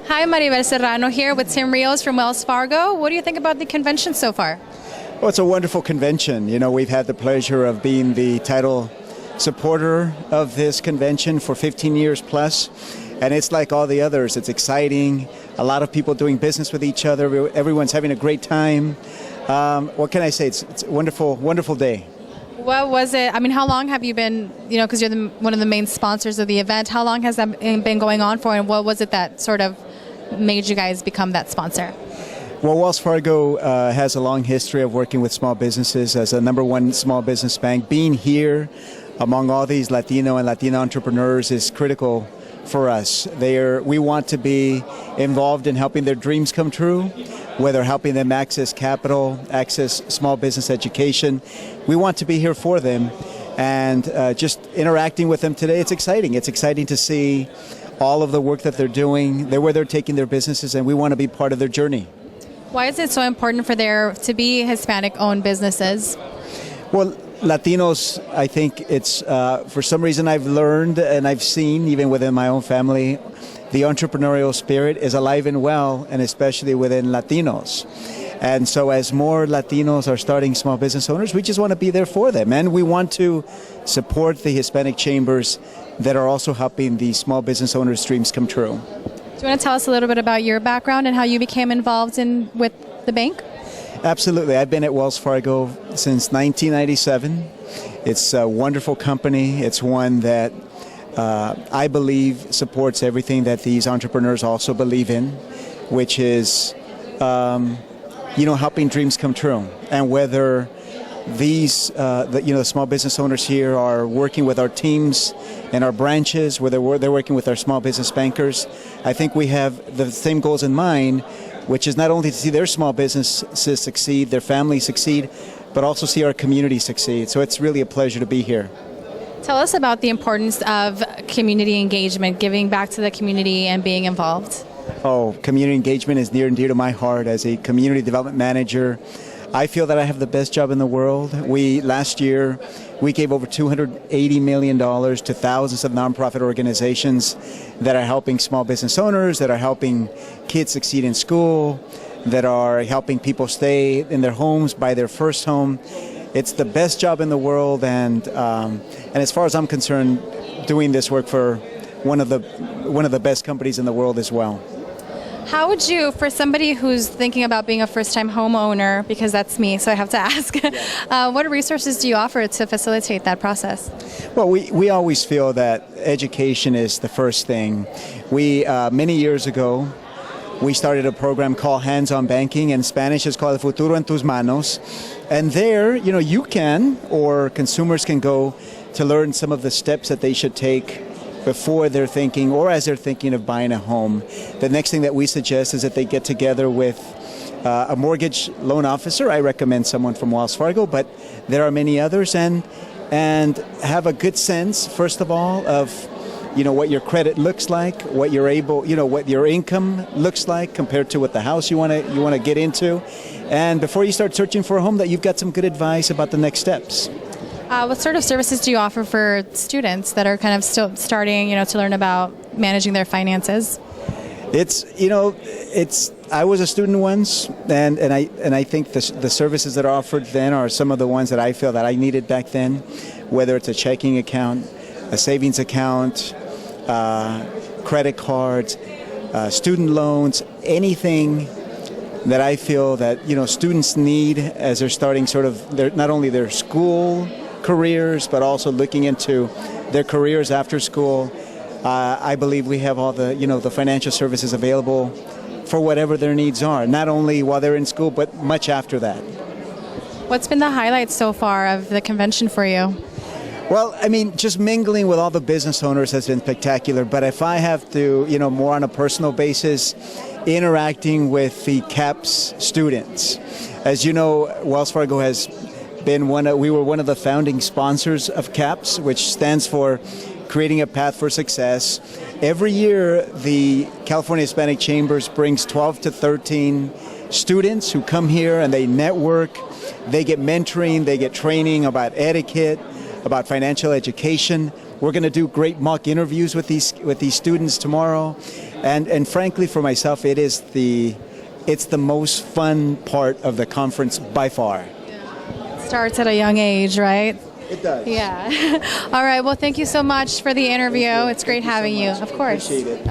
Hi, Maribel Serrano here with Tim Rios from Wells Fargo. What do you think about the convention so far? Well, it's a wonderful convention. You know, we've had the pleasure of being the title supporter of this convention for 15 years plus, and it's like all the others. It's exciting. A lot of people doing business with each other. Everyone's having a great time. What can I say? It's a wonderful, wonderful day. What was it? I mean, how long have you been, because you're one of the main sponsors of the event, how long has that been going on for, and what was it that sort of made you guys become that sponsor? Well, Wells Fargo has a long history of working with small businesses as a #1 small business bank. Being here among all these Latino and Latina entrepreneurs is critical for us. We want to be involved in helping their dreams come true, whether helping them access capital, access small business education. We want to be here for them, and just interacting with them today, it's exciting. It's exciting to see all of the work that they're doing, where they're taking their businesses, and we want to be part of their journey. Why is it so important for there to be Hispanic-owned businesses? Well, Latinos, I think it's, for some reason I've learned and I've seen, even within my own family, the entrepreneurial spirit is alive and well, and especially within Latinos. And so as more Latinos are starting small business owners, we just want to be there for them. And we want to support the Hispanic chambers that are also helping the small business owners' dreams come true. Do you want to tell us a little bit about your background and how you became involved with the bank? Absolutely. I've been at Wells Fargo since 1997. It's a wonderful company. It's one that I believe supports everything that these entrepreneurs also believe in, which is, helping dreams come true. And whether these, the small business owners here are working with our teams and our branches, whether they're working with our small business bankers, I think we have the same goals in mind, which is not only to see their small businesses succeed, their families succeed, but also see our community succeed. So it's really a pleasure to be here. Tell us about the importance of community engagement, giving back to the community and being involved. Oh, community engagement is near and dear to my heart. As a community development manager, I feel that I have the best job in the world. Last year, we gave over $280 million to thousands of nonprofit organizations that are helping small business owners, that are helping kids succeed in school, that are helping people stay in their homes, buy their first home. It's the best job in the world, and as far as I'm concerned, doing this work for one of the best companies in the world as well. How would you, for somebody who's thinking about being a first-time homeowner, because that's me, so I have to ask, what resources do you offer to facilitate that process? Well, we always feel that education is the first thing. Many years ago, we started a program called Hands-on Banking. In Spanish, it's called El Futuro en Tus Manos. And there, you can, or consumers can go to learn some of the steps that they should take before they're thinking, or as they're thinking of buying a home. The next thing that we suggest is that they get together with a mortgage loan officer. I recommend someone from Wells Fargo, but there are many others, and have a good sense, first of all, of what your credit looks like, what what your income looks like compared to what the house you want to get into, and before you start searching for a home, that you've got some good advice about the next steps. What sort of services do you offer for students that are kind of still starting, to learn about managing their finances? I was a student once, and I think the services that are offered then are some of the ones that I feel that I needed back then, whether it's a checking account, a savings account, credit cards, student loans, anything that I feel that students need as they're starting not only their school careers, but also looking into their careers after school. I believe we have all the financial services available for whatever their needs are, not only while they're in school, but much after that. What's been the highlight so far of the convention for you? Well, just mingling with all the business owners has been spectacular, but if I have to, more on a personal basis, interacting with the CAPS students. As you know, Wells Fargo has been we were one of the founding sponsors of CAPS, which stands for Creating a Path for Success. Every year, the California Hispanic Chambers brings 12 to 13 students who come here and they network, they get mentoring, they get training about etiquette, about financial education. We're going to do great mock interviews with these students tomorrow, And frankly, for myself, it's the most fun part of the conference by far. Starts at a young age, right? It does. Yeah. All right. Well, thank you so much for the interview. It's great having you. Of course. Appreciate it.